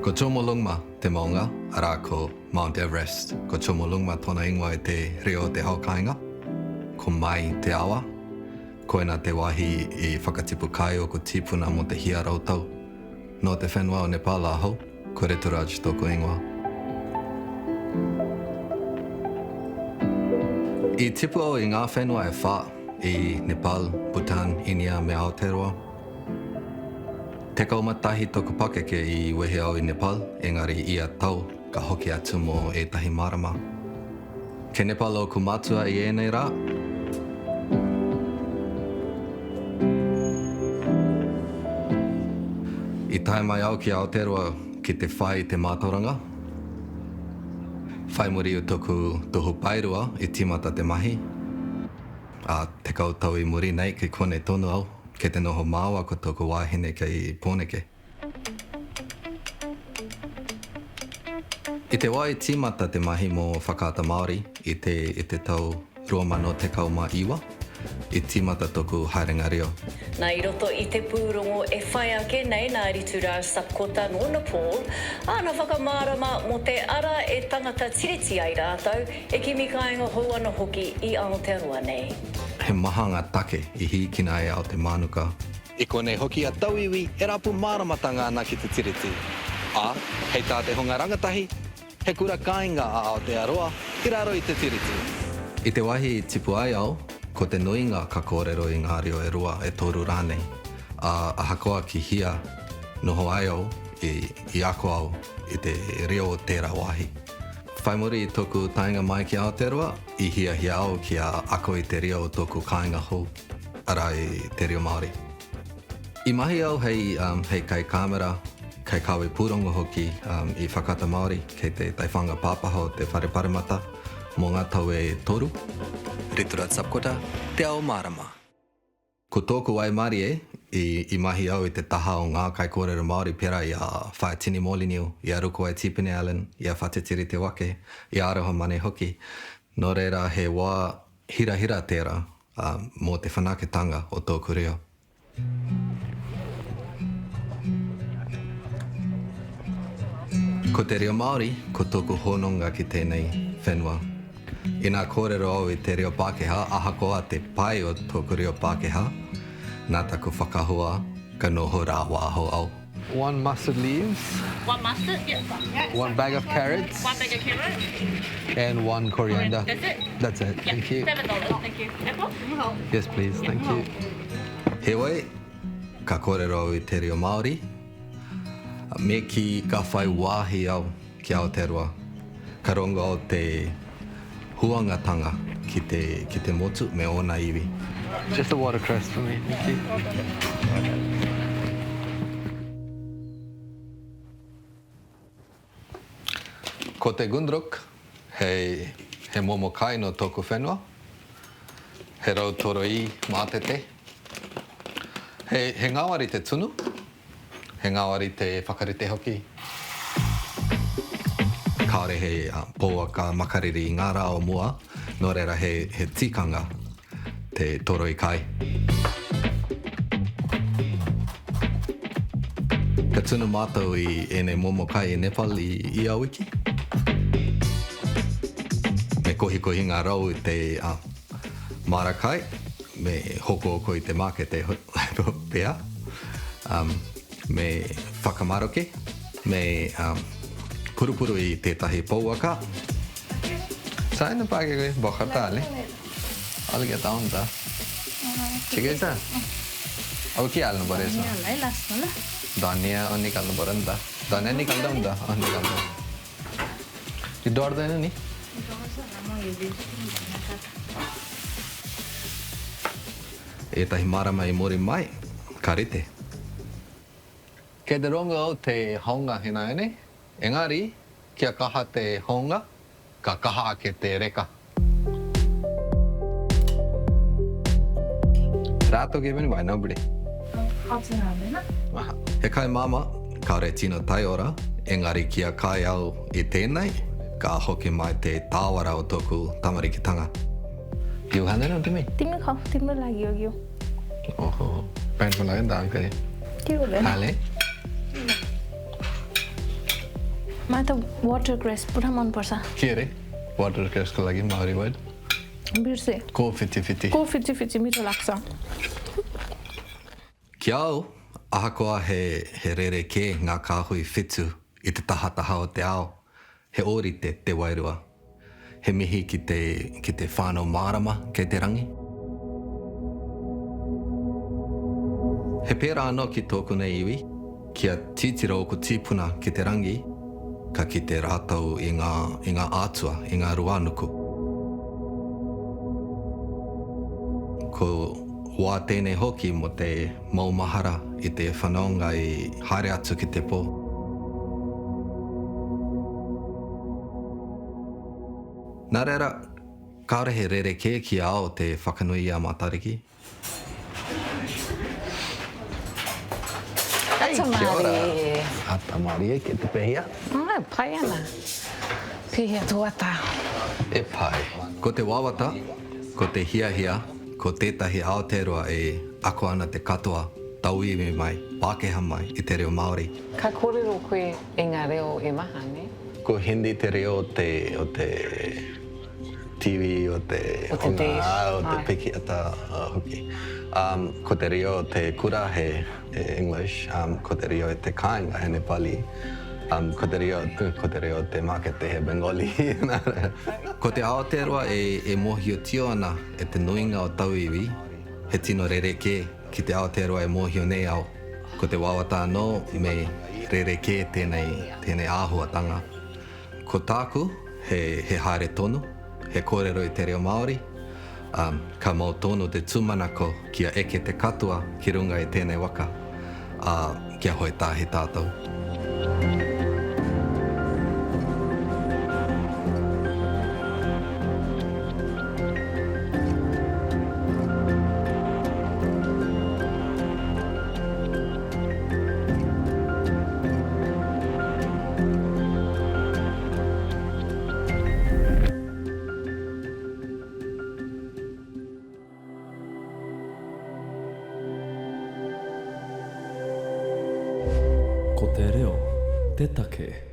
Ko chomolungma te maunga, ara ko Mount Everest. Ko chomolungma tona ingoa e te Reo te haukainga. Ko mai te awa. Koina te wahi I whakatipu kai o ko tipuna mo te hia rautau. No te whenua o Nepal aho, ko Rituraj tōku ingoa. I tipu au I ngā whenua e wha I Nepal, Bhutan, Inia me Aotearoa. Te kaumatahi tōku pakeke I wehe au I Nepal, engari ia tau ka hoki atu mo ētahi marama. Ke Nepal o ku mātua I ēnei rā. I tae mai au ki Aotearoa ki te whai te mātauranga. Whai muri o tōku tohu pairua I timata te mahi. A te kautau I muri nei ki kone tonu au, ke te noho māua ko tōku wāhine kei pōneke. I te wai timata te mahi mo whakata Māori I te tau 2011, I timata tōku haerenga Reo. Nā I roto I te pūrongo e whai ake nei nā Rituraj Sapkota no Nepal, āna whakamārama mo te ara e Tangata Tiriti ai rātau, e kimi kāinga hou ana hoki I Aotearoa nei. He mahanga take I hikina e ao te mānuka. I konei hoki a tauiwi e rapu māramatanga ana ki te tiriti. A, hei tā te hunga rangatahi, he kura kāinga a Aotearoa I raro I te tiriti. I te wahi tipu ai au, ko te nuinga ka kōrero I ngā reo e rua e tōru rānei. A hakoa ki hia noho ai au I ako au I te reo tērā wahi. Whai muri I tōku tainga mai ki Aotearoa, I hia au ki a ako I te reo o tōku kāinga hou, ara I te reo Māori. I mahi au hei kai kāmera, kai kawe pūrongo hoki I whakata Māori, kei te taiwhanga pāpaho te whareparemata, mō ngā tau e toru. Rituraj Sapkota, te ao marama. Ko tōku wai Māori I mahi au I te taha o ngā kai kōrero Māori pera I a Whaetini Mōliniu, I a ruko ai Tipene Allen, I a Whatetiri te wake, I a aroha mane hoki. Nō reira he wā hira tērā mō te whanaketanga o tōku reo. Ko te reo Māori, ko tōku hononga ki tēnei whenua. I nā kōrero au I te reo Pākehā, ahakoa te pai o tōku reo Pākehā, nā taku whakahua ka noho rā wāho au. 1 mustard leaves. 1 mustard, yeah. 1 bag of carrots. 1 bag of carrots. And 1 coriander. That's it? That's it. Yeah. Thank you. $7, thank you. Apple? Yes, please. Thank you. He wai, ka kōrero au I te reo Māori, me ki ka whai wāhi au ki Aotearoa, ka rongo au te huangatanga ki te motu me ona iwi. Just a watercress for me. Thank you. Ko te gundruk, he momo kai no tōku whenua, he rautoro I mātete, he ngāwari te tunu, he ngāwari te whakarite hoki. Kāore he pōaka makariri I ngā rā o mua, nō reira he tikanga te toro I kai. Ka tunu mātou I ēnei momo kai I Nepal I awiki. Me kohi ngā rau I te marakai, me hoko I te mākete pēa, me whakamaroke, me purupuru I tētahi pouaka. Saina pāke koe, bohata ale. Ale kia taonta. Sige sa? Au ki alno pare sa? Lai las no la. Dania o nikalno paranta. Dania nikalda unda, o nikalda. I dorदैन ni? Ētahi marama I mori mai, ka rite. Kei te rongo au te honga hina ene, engari, kia kaha te honga, ka kaha ake te reka. Rātou ki meni vai, nobody. He kai mama, kaore tino tai ora, engari kia kai au I tēnei, ka hoki mai te tāwara o tōku tamarikitanga. Kiu hana no timi? Timi không, timi lagi o kiu. Oho, pen mo lang ang kay. Kiu le. Hale? मलाई त watercress पुरा मनपर्छ के रे watercressको लागि Māori word बिर्से को फिटी को फिटी मिठो लाग्छ Kia au, ahakoa he rere ke ngā kāhui whitu I te tahataha o te ao. He ōrite te wairua. He mihi ki te whānau mārama kei te rangi. He pērā anō ki tōku nei iwi, kia titira o ko tīpuna ki te rangi, ka ki te rātau I ngā ātua, I ngā ruanuku. Ko wā tēnei hoki mo te maumahara I te whanaunga I haere atu ki te pō. Nā reira, kāore he rere ke ki ao te whakanui a Matariki. That's a Māori. Ata Māori ke te pehia Pai ana. Pihia tuata. e pai Ko te wāwata, ko te hiahia, ko tētahi Aotearoa e ako ana te katoa, tauiwi mai, Pākehā mai I te reo Māori. Ka kōrero koe e ngā reo e maha, ne? ko hindi te reo o te TV o te O te dish. o te Ai. piki ata hoki ko te reo o te kura he English ko te reo e te kāinga he Nepali ko te reo o te makete he Bengali Ko te Aotearoa e mohio tio ana e te nuinga o tauiwi, he tino rere ke ki te Aotearoa e mohio nei au. Ko te wāwata anō me rere ke tēnei āhuatanga. Ko tāku he haere tonu, he kōrero I te reo Māori, ka mau tonu te tūmanako kia eke te katua ki runga I tēnei waka, kia hoi tāhi tātou. Ko te reo, te take.